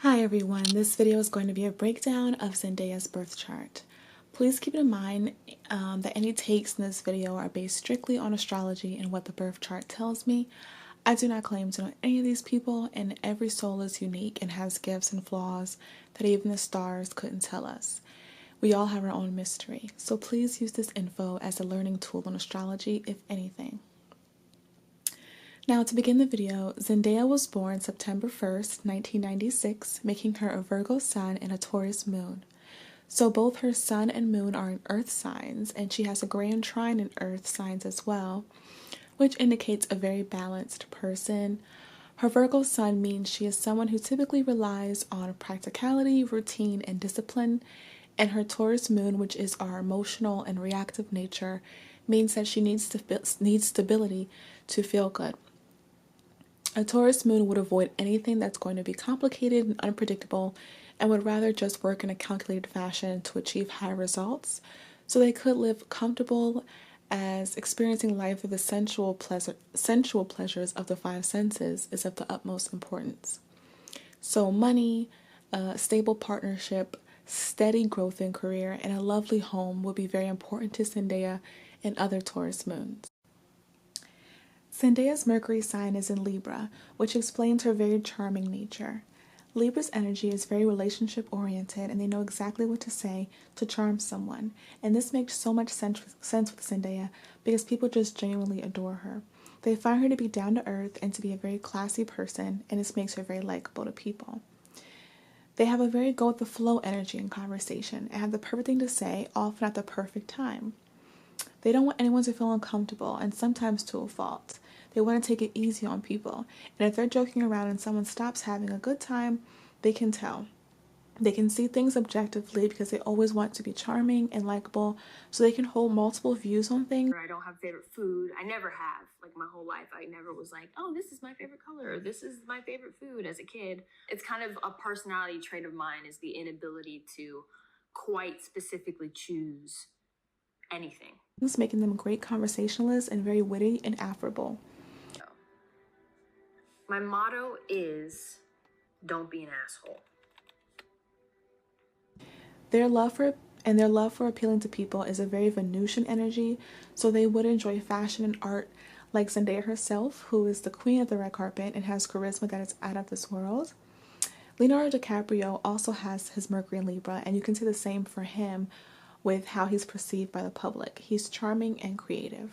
Hi everyone, this video is going to be a breakdown of Zendaya's birth chart. Please keep in mind that any takes in this video are based strictly on astrology and what the birth chart tells me. I do not claim to know any of these people, and every soul is unique and has gifts and flaws that even the stars couldn't tell us. We all have our own mystery, so please use this info as a learning tool on astrology, if anything. Now, to begin the video, Zendaya was born September 1st, 1996, making her a Virgo sun and a Taurus moon. So both her sun and moon are in earth signs, and she has a grand trine in earth signs as well, which indicates a very balanced person. Her Virgo sun means she is someone who typically relies on practicality, routine, and discipline, and her Taurus moon, which is our emotional and reactive nature, means that she needs stability to feel good. A Taurus moon would avoid anything that's going to be complicated and unpredictable and would rather just work in a calculated fashion to achieve high results, so they could live comfortable as experiencing life through the sensual pleasures of the five senses is of the utmost importance. So money, a stable partnership, steady growth in career, and a lovely home would be very important to Zendaya and other Taurus moons. Zendaya's Mercury sign is in Libra, which explains her very charming nature. Libra's energy is very relationship-oriented, and they know exactly what to say to charm someone, and this makes so much sense with Zendaya because people just genuinely adore her. They find her to be down-to-earth and to be a very classy person, and this makes her very likable to people. They have a very go-with-the-flow energy in conversation and have the perfect thing to say, often at the perfect time. They don't want anyone to feel uncomfortable, and sometimes to a fault. They want to take it easy on people, and if they're joking around and someone stops having a good time, they can tell. They can see things objectively because they always want to be charming and likable, so they can hold multiple views on things. I don't have favorite food. I never have. Like my whole life, I never was like, oh, this is my favorite color, or this is my favorite food as a kid. It's kind of a personality trait of mine, is the inability to quite specifically choose anything. Making them great conversationalists and very witty and affable. My motto is, don't be an asshole. Their love for appealing to people is a very Venusian energy, so they would enjoy fashion and art like Zendaya herself, who is the queen of the red carpet and has charisma that is out of this world. Leonardo DiCaprio also has his Mercury in Libra, and you can see the same for him with how he's perceived by the public. He's charming and creative.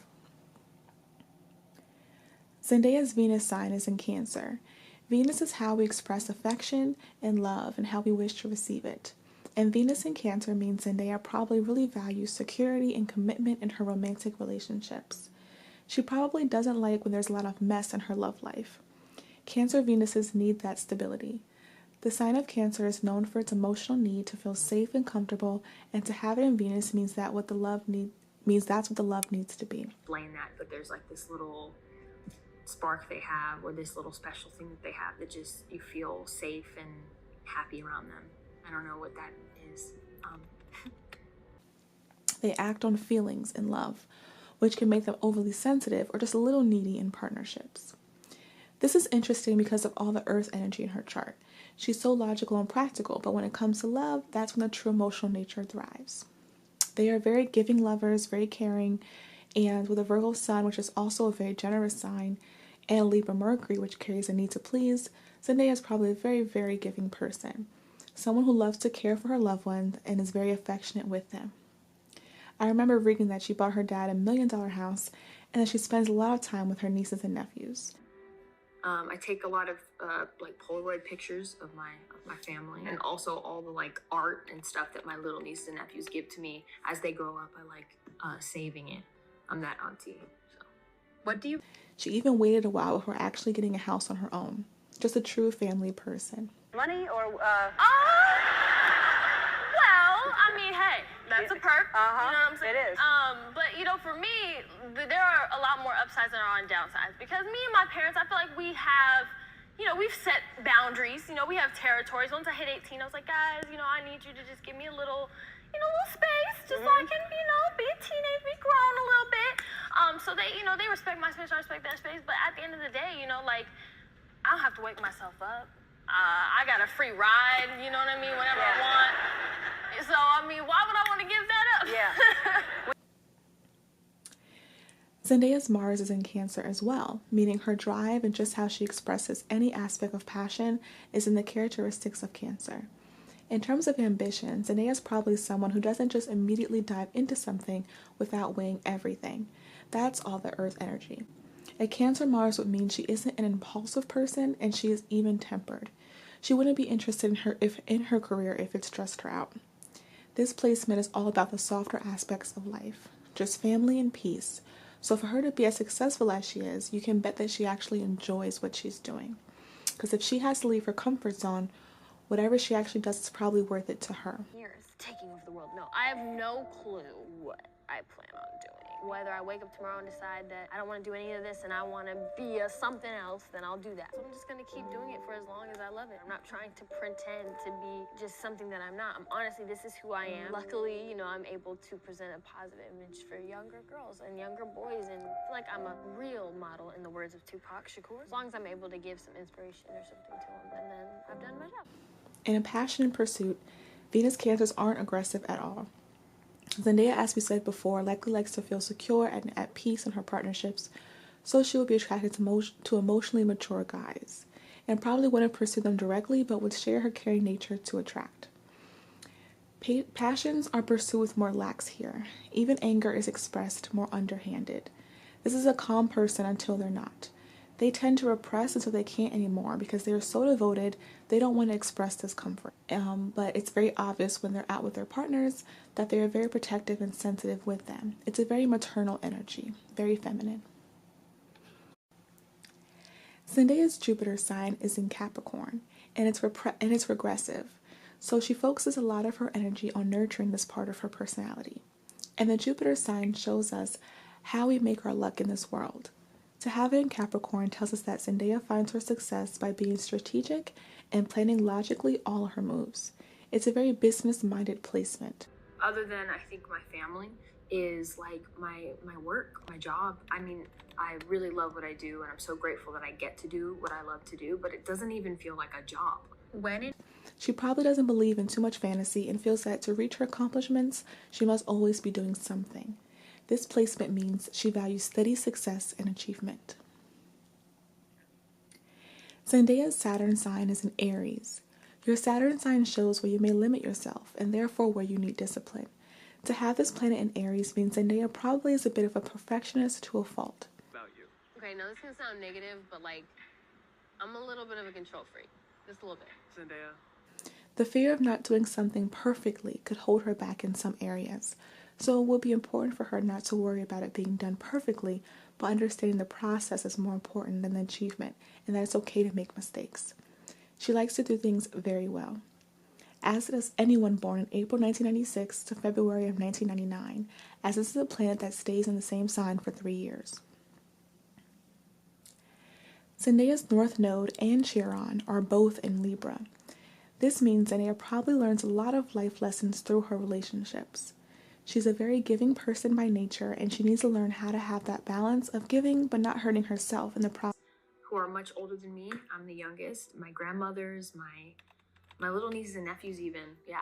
Zendaya's Venus sign is in Cancer. Venus is how we express affection and love and how we wish to receive it. And Venus in Cancer means Zendaya probably really values security and commitment in her romantic relationships. She probably doesn't like when there's a lot of mess in her love life. Cancer Venuses need that stability. The sign of Cancer is known for its emotional need to feel safe and comfortable, and to have it in Venus means that's what the love needs to be. Explain that, but there's like this little spark they have, or this little special thing that they have that just, you feel safe and happy around them. I don't know what that is. They act on feelings in love, which can make them overly sensitive or just a little needy in partnerships. This is interesting because of all the earth energy in her chart. She's so logical and practical, but when it comes to love, that's when the true emotional nature thrives. They are very giving lovers, very caring, and with a Virgo sun, which is also a very generous sign, and a Libra Mercury, which carries a need to please, Zendaya is probably a very, very giving person. Someone who loves to care for her loved ones and is very affectionate with them. I remember reading that she bought her dad $1 million house and that she spends a lot of time with her nieces and nephews. I take a lot of like Polaroid pictures of my family, and also all the like art and stuff that my little nieces and nephews give to me as they grow up. I like saving it. I'm that auntie. So, what do you? She even waited a while before actually getting a house on her own. Just a true family person. Money or Well, I mean, hey, that's a perk. You know what I'm saying? It is. But you know, for me, there are a lot more upsides than there are downsides, because me and my parents, I feel like we have, you know, we've set boundaries. You know, we have territories. Once I hit 18, I was like, guys, you know, I need you to just give me a little, you know, little space, just so I can, you know, be a teenage, be grown a little bit. So they, you know, they respect my space, I respect their space. But at the end of the day, you know, like, I don't have to wake myself up. I got a free ride, you know what I mean, whenever I want. So, I mean, why would I want to give that up? Yeah. Zendaya's Mars is in Cancer as well, meaning her drive and just how she expresses any aspect of passion is in the characteristics of Cancer. In terms of ambition, Zendaya is probably someone who doesn't just immediately dive into something without weighing everything. That's all the Earth energy. A Cancer Mars would mean she isn't an impulsive person and she is even-tempered. She wouldn't be interested in her career if it stressed her out. This placement is all about the softer aspects of life, just family and peace. So for her to be as successful as she is, you can bet that she actually enjoys what she's doing. Because if she has to leave her comfort zone, whatever she actually does is probably worth it to her. Years taking over the world. No, I have no clue what I plan on doing. Whether I wake up tomorrow and decide that I don't want to do any of this and I want to be something else, then I'll do that. So I'm just going to keep doing it for as long as I love it. I'm not trying to pretend to be just something that I'm not. Honestly, this is who I am. Luckily, I'm able to present a positive image for younger girls and younger boys, and I feel like I'm a real model, in the words of Tupac Shakur. As long as I'm able to give some inspiration or something to them, and then I've done my job. In a passion and pursuit, Venus Cancers aren't aggressive at all. Zendaya, as we said before, likely likes to feel secure and at peace in her partnerships, so she would be attracted to emotionally mature guys, and probably wouldn't pursue them directly, but would share her caring nature to attract. Passions are pursued with more lax here. Even anger is expressed more underhanded. This is a calm person until they're not. They tend to repress until they can't anymore because they are so devoted they don't want to express discomfort. But it's very obvious when they're out with their partners that they are very protective and sensitive with them. It's a very maternal energy, very feminine. Zendaya's Jupiter sign is in Capricorn, and it's regressive. So she focuses a lot of her energy on nurturing this part of her personality. And the Jupiter sign shows us how we make our luck in this world. To have it in Capricorn tells us that Zendaya finds her success by being strategic and planning logically all her moves. It's a very business-minded placement. Other than, I think, my family is like my work, my job. I mean, I really love what I do, and I'm so grateful that I get to do what I love to do, but it doesn't even feel like a job. She probably doesn't believe in too much fantasy and feels that to reach her accomplishments, she must always be doing something. This placement means she values steady success and achievement. Zendaya's Saturn sign is in Aries. Your Saturn sign shows where you may limit yourself and therefore where you need discipline. To have this planet in Aries means Zendaya probably is a bit of a perfectionist to a fault. Okay, now this can sound negative, but I'm a little bit of a control freak. Just a little bit. Zendaya. The fear of not doing something perfectly could hold her back in some areas. So it will be important for her not to worry about it being done perfectly, but understanding the process is more important than the achievement, and that it's okay to make mistakes. She likes to do things very well, as does anyone born in April 1996 to February of 1999, as this is a planet that stays in the same sign for 3 years. Zendaya's North Node and Chiron are both in Libra. This means Zendaya probably learns a lot of life lessons through her relationships. She's a very giving person by nature, and she needs to learn how to have that balance of giving but not hurting herself in the process. Who are much older than me. I'm the youngest. My grandmothers, my little nieces and nephews even. Yeah,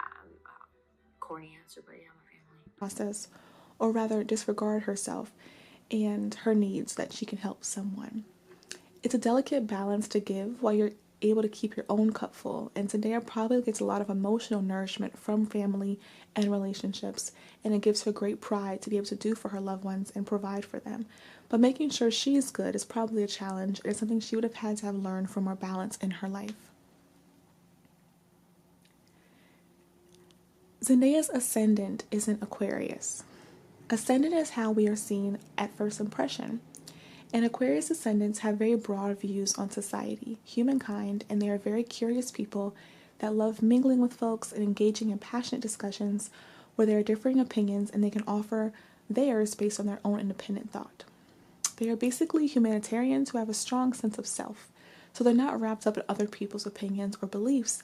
corny answer, but yeah, my family. Process, or rather disregard herself and her needs that she can help someone. It's a delicate balance to give while you're able to keep your own cup full, and Zendaya probably gets a lot of emotional nourishment from family and relationships, and it gives her great pride to be able to do for her loved ones and provide for them. But making sure she's good is probably a challenge, and it's something she would have had to have learned for more balance in her life. Zendaya's ascendant is in Aquarius. Ascendant is how we are seen at first impression. And Aquarius ascendants have very broad views on society, humankind, and they are very curious people that love mingling with folks and engaging in passionate discussions where there are differing opinions and they can offer theirs based on their own independent thought. They are basically humanitarians who have a strong sense of self, so they're not wrapped up in other people's opinions or beliefs.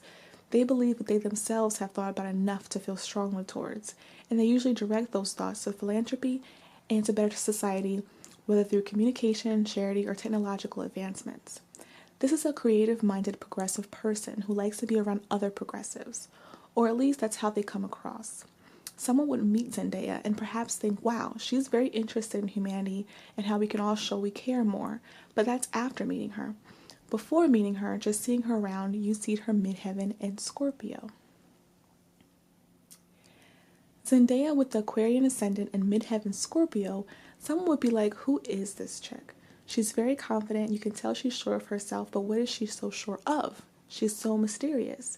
They believe that they themselves have thought about enough to feel strongly towards, and they usually direct those thoughts to philanthropy and to better society, whether through communication, charity, or technological advancements. This is a creative-minded progressive person who likes to be around other progressives, or at least that's how they come across. Someone would meet Zendaya and perhaps think, wow, she's very interested in humanity and how we can all show we care more, but that's after meeting her. Before meeting her, just seeing her around, you see her midheaven in Scorpio. Zendaya with the Aquarian ascendant in midheaven Scorpio, someone would be like, who is this chick? She's very confident, you can tell she's sure of herself, but what is she so sure of? She's so mysterious.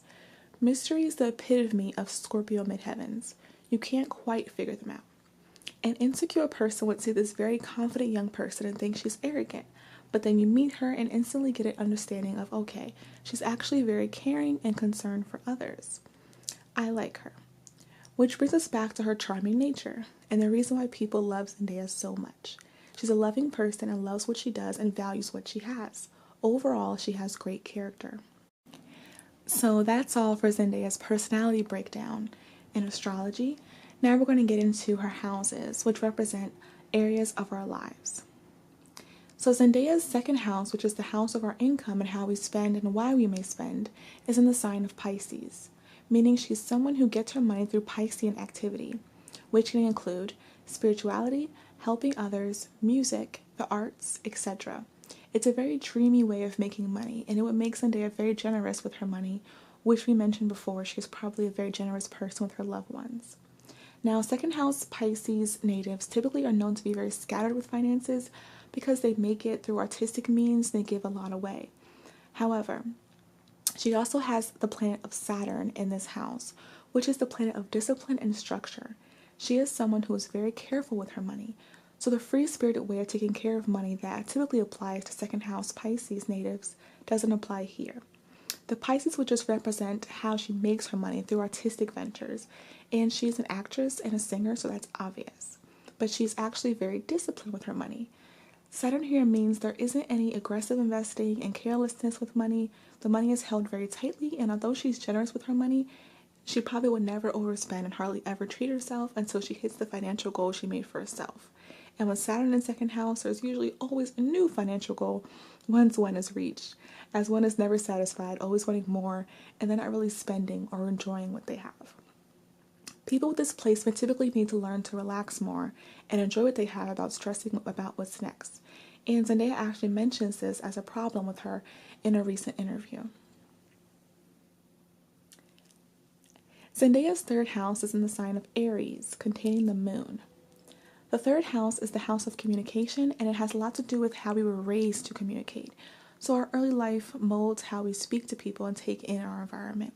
Mystery is the epitome of Scorpio midheavens. You can't quite figure them out. An insecure person would see this very confident young person and think she's arrogant, but then you meet her and instantly get an understanding of, okay, she's actually very caring and concerned for others. I like her. Which brings us back to her charming nature and the reason why people love Zendaya so much. She's a loving person and loves what she does and values what she has. Overall, she has great character. So that's all for Zendaya's personality breakdown in astrology. Now we're going to get into her houses, which represent areas of our lives. So Zendaya's second house, which is the house of our income and how we spend and why we may spend, is in the sign of Pisces, meaning she's someone who gets her money through Piscean activity, which can include spirituality, helping others, music, the arts, etc. It's a very dreamy way of making money, and it would make Zendaya very generous with her money, which we mentioned before. She's probably a very generous person with her loved ones. Now, second house Pisces natives typically are known to be very scattered with finances because they make it through artistic means, they give a lot away. However, she also has the planet of Saturn in this house, which is the planet of discipline and structure. She is someone who is very careful with her money. So the free-spirited way of taking care of money that typically applies to second house Pisces natives doesn't apply here. The Pisces would just represent how she makes her money through artistic ventures, and she's an actress and a singer, so that's obvious. But she's actually very disciplined with her money. Saturn here means there isn't any aggressive investing and carelessness with money. The money is held very tightly, and although she's generous with her money, she probably would never overspend and hardly ever treat herself until she hits the financial goal she made for herself. And with Saturn in second house, there's usually always a new financial goal once one is reached, as one is never satisfied, always wanting more, and they're not really spending or enjoying what they have. People with this placement typically need to learn to relax more and enjoy what they have without stressing about what's next. And Zendaya actually mentions this as a problem with her in a recent interview. Zendaya's third house is in the sign of Aries, containing the moon. The third house is the house of communication, and it has a lot to do with how we were raised to communicate. So our early life molds how we speak to people and take in our environment.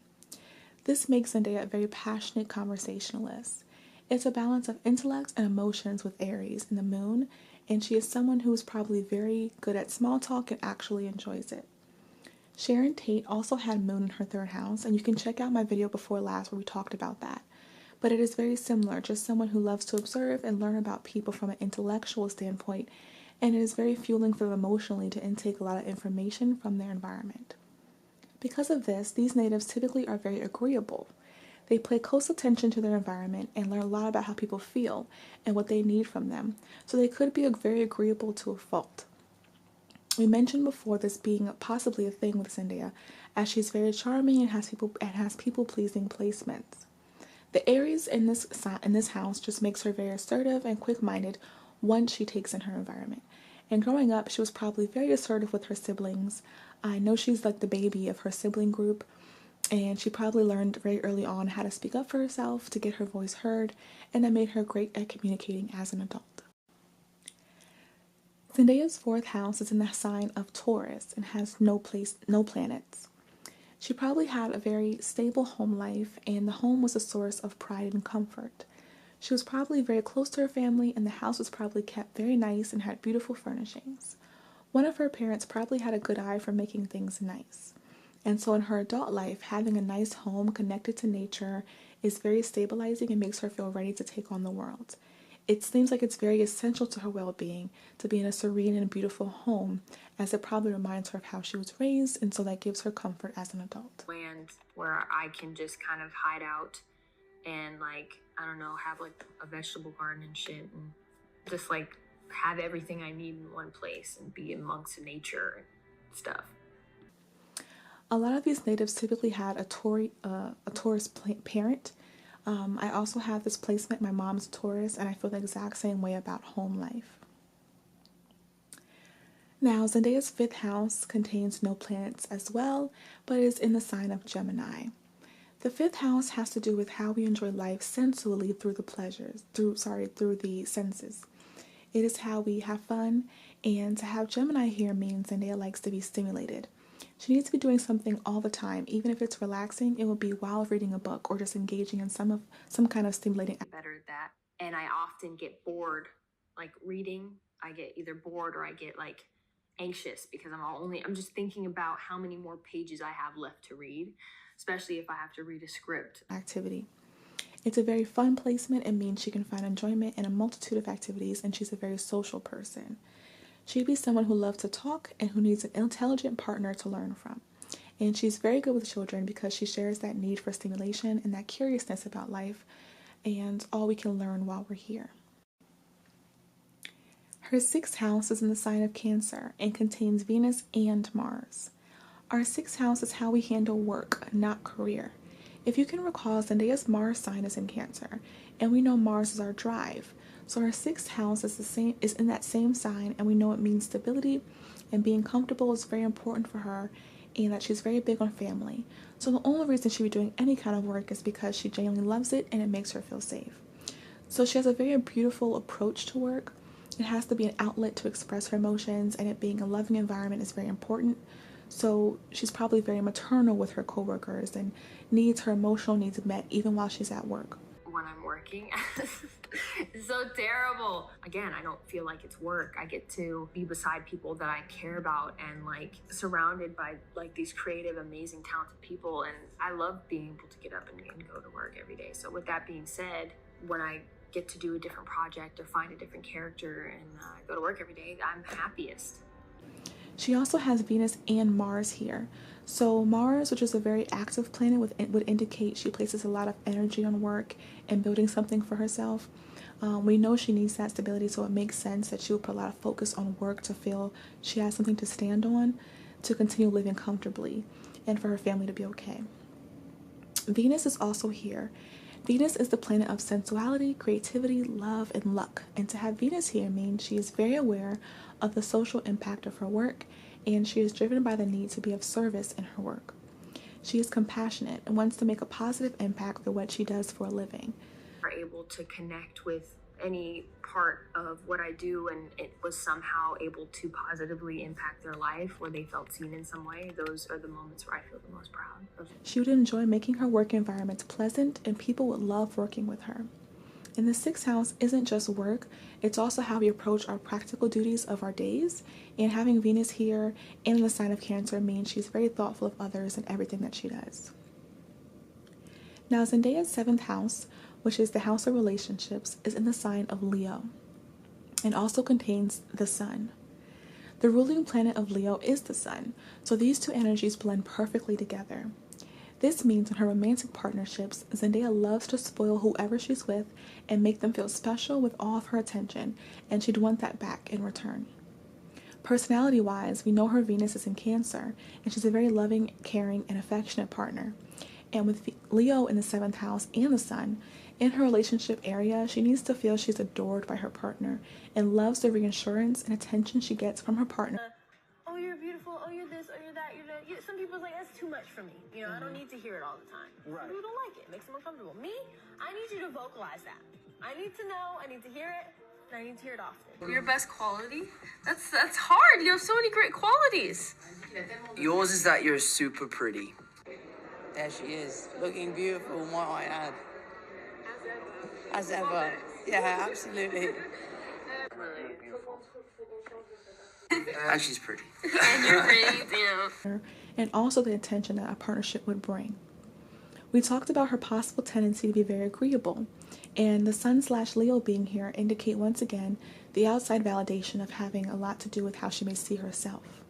This makes Zendaya a very passionate conversationalist. It's a balance of intellect and emotions with Aries and the moon, and she is someone who is probably very good at small talk and actually enjoys it. Sharon Tate also had moon in her third house, and you can check out my video before last where we talked about that. But it is very similar, just someone who loves to observe and learn about people from an intellectual standpoint, and it is very fueling for them emotionally to intake a lot of information from their environment. Because of this, these natives typically are very agreeable. They pay close attention to their environment and learn a lot about how people feel and what they need from them, so they could be very agreeable to a fault. We mentioned before this being possibly a thing with Zendaya, as she's very charming and has people-pleasing placements. The Aries in this house just makes her very assertive and quick-minded once she takes in her environment. And growing up, she was probably very assertive with her siblings. I know she's like the baby of her sibling group, and she probably learned very early on how to speak up for herself, to get her voice heard, and that made her great at communicating as an adult. Zendaya's fourth house is in the sign of Taurus and has no planets. She probably had a very stable home life, and the home was a source of pride and comfort. She was probably very close to her family, and the house was probably kept very nice and had beautiful furnishings. One of her parents probably had a good eye for making things nice. And so in her adult life, having a nice home connected to nature is very stabilizing and makes her feel ready to take on the world. It seems like it's very essential to her well-being to be in a serene and beautiful home, as it probably reminds her of how she was raised, and so that gives her comfort as an adult. Land where I can just kind of hide out and, like, I don't know, have like a vegetable garden and shit, and just like have everything I need in one place and be amongst nature and stuff. A lot of these natives typically had a Taurus parent. I also have this placement. My mom's Taurus, and I feel the exact same way about home life. Now, Zendaya's 5th house contains no planets as well, but is in the sign of Gemini. The 5th house has to do with how we enjoy life sensually through the senses. It is how we have fun, and to have Gemini here means Zendaya likes to be stimulated. She needs to be doing something all the time. Even if it's relaxing, it will be while reading a book or just engaging in some kind of stimulating. Better at that. And I often get bored, like reading. I get either bored or I get like anxious because I'm just thinking about how many more pages I have left to read, especially if I have to read a script. Activity. It's a very fun placement and means she can find enjoyment in a multitude of activities, and she's a very social person. She'd be someone who loves to talk and who needs an intelligent partner to learn from. And she's very good with children because she shares that need for stimulation and that curiousness about life and all we can learn while we're here. Her 6th house is in the sign of Cancer and contains Venus and Mars. Our 6th house is how we handle work, not career. If you can recall, Zendaya's Mars sign is in Cancer, and we know Mars is our drive. So our 6th house is in that same sign, and we know it means stability, and being comfortable is very important for her, and that she's very big on family. So the only reason she'd be doing any kind of work is because she genuinely loves it and it makes her feel safe. So she has a very beautiful approach to work. It has to be an outlet to express her emotions, and it being a loving environment is very important. So she's probably very maternal with her coworkers and needs her emotional needs met even while she's at work. When I'm working, it's so terrible. Again, I don't feel like it's work. I get to be beside people that I care about and like surrounded by like these creative, amazing, talented people. And I love being able to get up and go to work every day. So with that being said, when I get to do a different project or find a different character and go to work every day, I'm happiest. She also has Venus and Mars here. So Mars, which is a very active planet, would indicate she places a lot of energy on work and building something for herself. We know she needs that stability, so it makes sense that she would put a lot of focus on work to feel she has something to stand on, to continue living comfortably, and for her family to be okay. Venus is also here. Venus is the planet of sensuality, creativity, love, and luck. And to have Venus here means she is very aware of the social impact of her work, and she is driven by the need to be of service in her work. She is compassionate and wants to make a positive impact through what she does for a living. Are able to connect with any part of what I do and it was somehow able to positively impact their life where they felt seen in some way, those are the moments where I feel the most proud. She would enjoy making her work environment pleasant, and people would love working with her. And the 6th house isn't just work, it's also how we approach our practical duties of our days, and having Venus here and in the sign of Cancer means she's very thoughtful of others in everything that she does. Now, Zendaya's 7th house, which is the house of relationships, is in the sign of Leo and also contains the Sun. The ruling planet of Leo is the Sun, so these two energies blend perfectly together. This means in her romantic partnerships, Zendaya loves to spoil whoever she's with and make them feel special with all of her attention, and she'd want that back in return. Personality-wise, we know her Venus is in Cancer, and she's a very loving, caring, and affectionate partner. And with Leo in the 7th house and the Sun, in her relationship area, she needs to feel she's adored by her partner and loves the reassurance and attention she gets from her partner. Oh, you're beautiful. Oh, you're this. Oh, you're that. You're that. Some people's like, that's too much for me. You know, I don't need to hear it all the time. Right. Some people don't like it. It makes them uncomfortable. Me, I need you to vocalize that. I need to know. I need to hear it. And I need to hear it often. Your best quality? That's hard. You have so many great qualities. Yours is that you're super pretty. There she is, looking beautiful, might I add. As ever. Yeah, absolutely. And she's pretty. And you're pretty, too. And also the attention that a partnership would bring. We talked about her possible tendency to be very agreeable, and the Sun/Leo being here indicate once again the outside validation of having a lot to do with how she may see herself.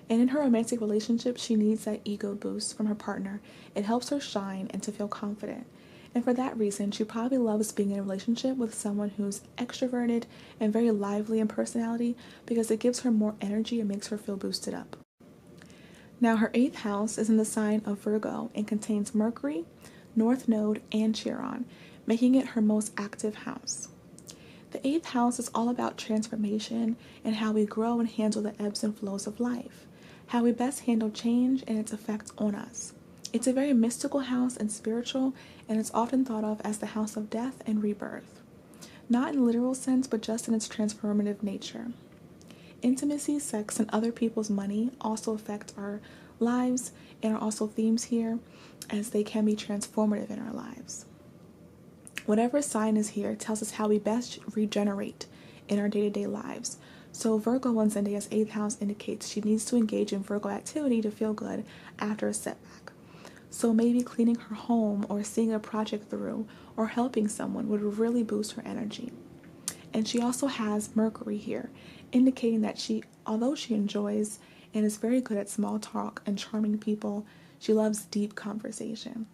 And in her romantic relationship, she needs that ego boost from her partner. It helps her shine and to feel confident. And for that reason, she probably loves being in a relationship with someone who's extroverted and very lively in personality because it gives her more energy and makes her feel boosted up. Now her 8th house is in the sign of Virgo and contains Mercury, North Node, and Chiron, making it her most active house. The 8th house is all about transformation and how we grow and handle the ebbs and flows of life, how we best handle change and its effects on us. It's a very mystical house and spiritual, and it's often thought of as the house of death and rebirth. Not in a literal sense, but just in its transformative nature. Intimacy, sex, and other people's money also affect our lives and are also themes here, as they can be transformative in our lives. Whatever sign is here tells us how we best regenerate in our day-to-day lives. So Virgo in Zendaya's 8th house indicates she needs to engage in Virgo activity to feel good after a setback. So maybe cleaning her home or seeing a project through or helping someone would really boost her energy. And she also has Mercury here, indicating that although she enjoys and is very good at small talk and charming people, she loves deep conversation.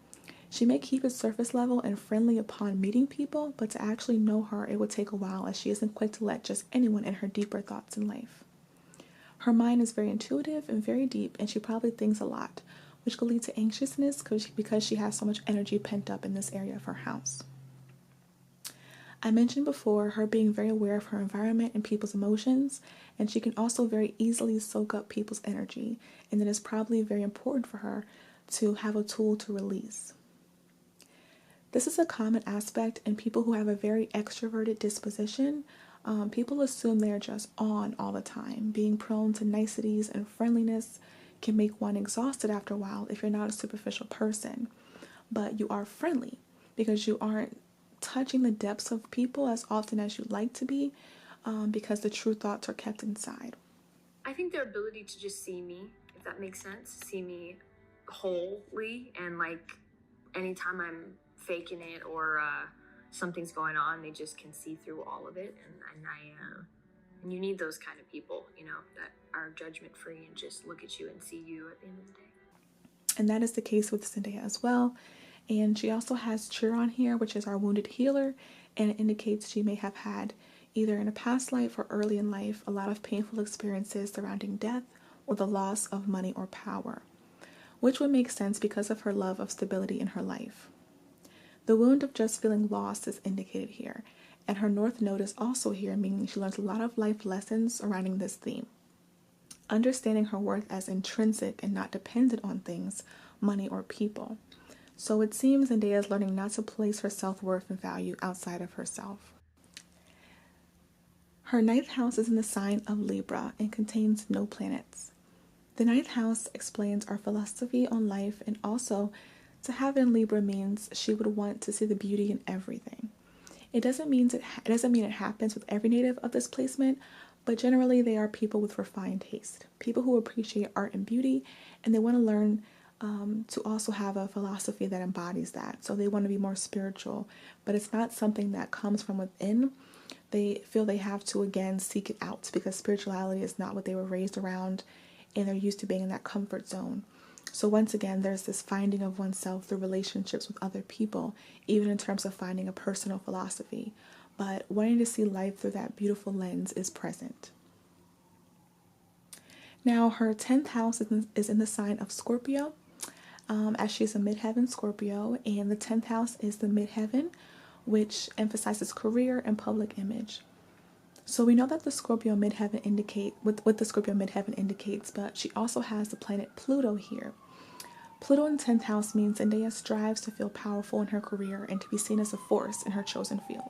She may keep it surface level and friendly upon meeting people, but to actually know her, it would take a while, as she isn't quick to let just anyone in her deeper thoughts in life. Her mind is very intuitive and very deep, and she probably thinks a lot, which could lead to anxiousness because she has so much energy pent up in this area of her house. I mentioned before her being very aware of her environment and people's emotions, and she can also very easily soak up people's energy, and it is probably very important for her to have a tool to release. This is a common aspect in people who have a very extroverted disposition. People assume they're just on all the time. Being prone to niceties and friendliness can make one exhausted after a while if you're not a superficial person. But you are friendly because you aren't touching the depths of people as often as you'd like to be, because the true thoughts are kept inside. I think their ability to just see me, if that makes sense, see me wholly, and like anytime I'm faking it or something's going on, they just can see through all of it. And you need those kind of people, that are judgment free and just look at you and see you at the end of the day. And that is the case with Zendaya as well. And she also has Chiron here, which is our wounded healer, and it indicates she may have had, either in a past life or early in life, a lot of painful experiences surrounding death or the loss of money or power, which would make sense because of her love of stability in her life. The wound of just feeling lost is indicated here, and her North Node is also here, meaning she learns a lot of life lessons surrounding this theme. Understanding her worth as intrinsic and not dependent on things, money, or people. So it seems Zendaya is learning not to place her self-worth and value outside of herself. Her 9th house is in the sign of Libra and contains no planets. The 9th house explains our philosophy on life, and also to have in Libra means she would want to see the beauty in everything. It doesn't mean it happens with every native of this placement, but generally they are people with refined taste, people who appreciate art and beauty, and they want to learn to also have a philosophy that embodies that. So they want to be more spiritual, but it's not something that comes from within. They feel they have to, again, seek it out because spirituality is not what they were raised around, and they're used to being in that comfort zone. So once again, there's this finding of oneself through relationships with other people, even in terms of finding a personal philosophy. But wanting to see life through that beautiful lens is present. Now, her 10th house is in the sign of Scorpio, as she's a midheaven Scorpio, and the 10th house is the midheaven, which emphasizes career and public image. So we know that the Scorpio midheaven what the Scorpio midheaven indicates, but she also has the planet Pluto here. Pluto in the 10th house means Zendaya strives to feel powerful in her career and to be seen as a force in her chosen field.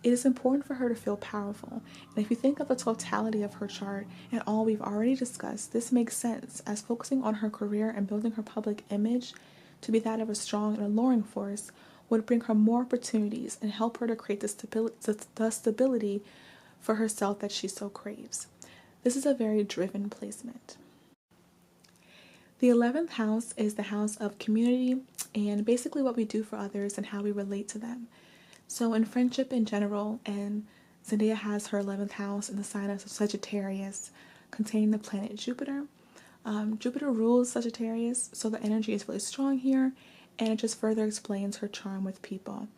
It is important for her to feel powerful, and if you think of the totality of her chart and all we've already discussed, this makes sense, as focusing on her career and building her public image to be that of a strong and alluring force would bring her more opportunities and help her to create the stability for herself that she so craves. This is a very driven placement. The 11th house is the house of community and basically what we do for others and how we relate to them. So in friendship in general, and Zendaya has her 11th house in the sign of Sagittarius, containing the planet Jupiter. Jupiter rules Sagittarius, so the energy is really strong here, and it just further explains her charm with people.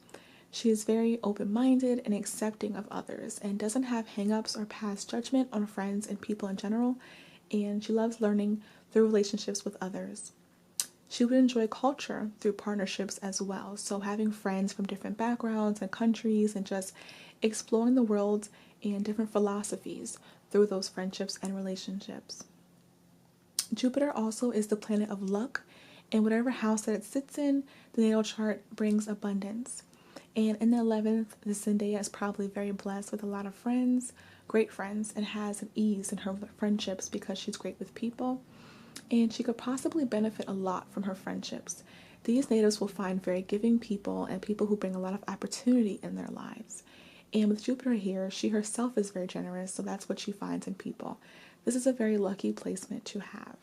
She is very open-minded and accepting of others, and doesn't have hang-ups or past judgment on friends and people in general, and she loves learning through relationships with others. She would enjoy culture through partnerships as well, so having friends from different backgrounds and countries and just exploring the world and different philosophies through those friendships and relationships. Jupiter also is the planet of luck, and whatever house that it sits in, the natal chart brings abundance. And in the 11th, the Zendaya is probably very blessed with a lot of friends, great friends, and has an ease in her friendships because she's great with people. And she could possibly benefit a lot from her friendships. These natives will find very giving people and people who bring a lot of opportunity in their lives. And with Jupiter here, she herself is very generous, so that's what she finds in people. This is a very lucky placement to have.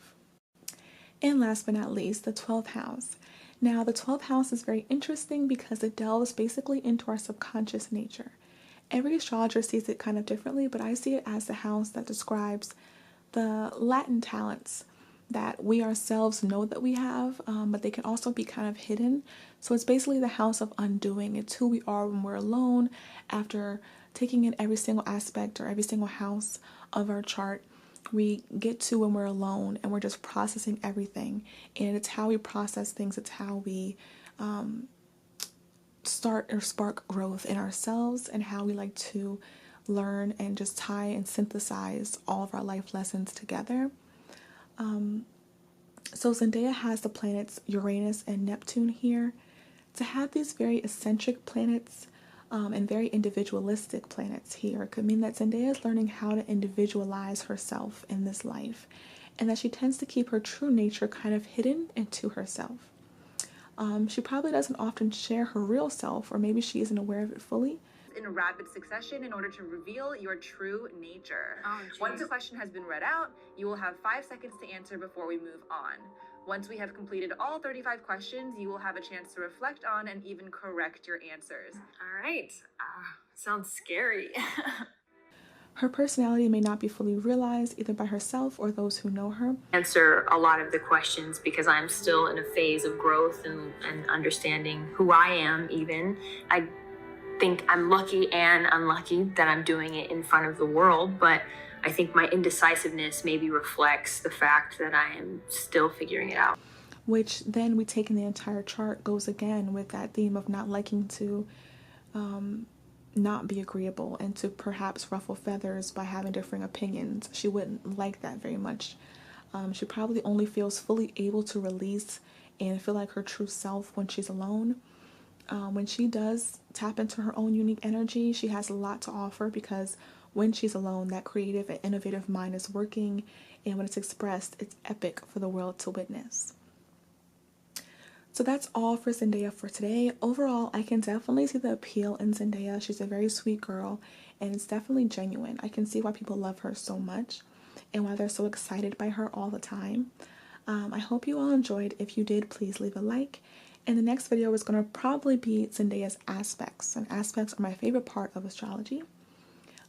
And last but not least, the 12th house. Now, the 12th house is very interesting because it delves basically into our subconscious nature. Every astrologer sees it kind of differently, but I see it as the house that describes the latent talents that we ourselves know that we have, but they can also be kind of hidden. So it's basically the house of undoing. It's who we are when we're alone, after taking in every single aspect or every single house of our chart. We get to when we're alone and we're just processing everything. And it's how we process things. It's how we start or spark growth in ourselves, and how we like to learn and just tie and synthesize all of our life lessons together. So Zendaya has the planets Uranus and Neptune here. To have these very eccentric planets and very individualistic planets here could mean that Zendaya is learning how to individualize herself in this life, and that she tends to keep her true nature kind of hidden into herself. She probably doesn't often share her real self, or maybe she isn't aware of it fully. In rapid succession in order to reveal your true nature. Oh, once a question has been read out, you will have 5 seconds to answer before we move on. Once we have completed all 35 questions, you will have a chance to reflect on and even correct your answers. All right. Sounds scary. Her personality may not be fully realized either by herself or those who know her. Answer a lot of the questions because I'm still in a phase of growth and understanding who I am even. I think I'm lucky and unlucky that I'm doing it in front of the world, but I think my indecisiveness maybe reflects the fact that I am still figuring it out. Which then we take in the entire chart goes again with that theme of not liking to not be agreeable and to perhaps ruffle feathers by having differing opinions. She wouldn't like that very much. She probably only feels fully able to release and feel like her true self when she's alone. When she does tap into her own unique energy, she has a lot to offer, because when she's alone, that creative and innovative mind is working, and when it's expressed, it's epic for the world to witness. So that's all for Zendaya for today. Overall, I can definitely see the appeal in Zendaya. She's a very sweet girl, and it's definitely genuine. I can see why people love her so much and why they're so excited by her all the time. I hope you all enjoyed. If you did, please leave a like. And the next video is going to probably be Zendaya's aspects. And aspects are my favorite part of astrology.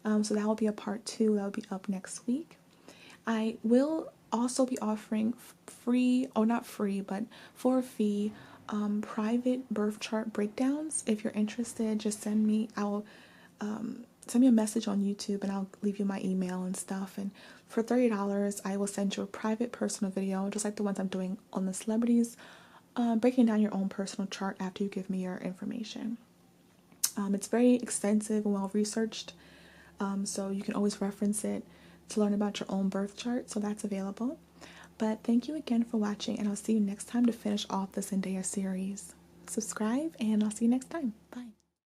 So that will be a part 2. That will be up next week. I will also be offering free, oh not free, but for a fee, private birth chart breakdowns. If you're interested, just send me a message on YouTube, and I'll leave you my email and stuff. And for $30, I will send you a private personal video, just like the ones I'm doing on the celebrities, breaking down your own personal chart after you give me your information. It's very extensive and well researched, so you can always reference it to learn about your own birth chart, so that's available. But thank you again for watching, and I'll see you next time to finish off the Zendaya series. Subscribe, and I'll see you next time. Bye.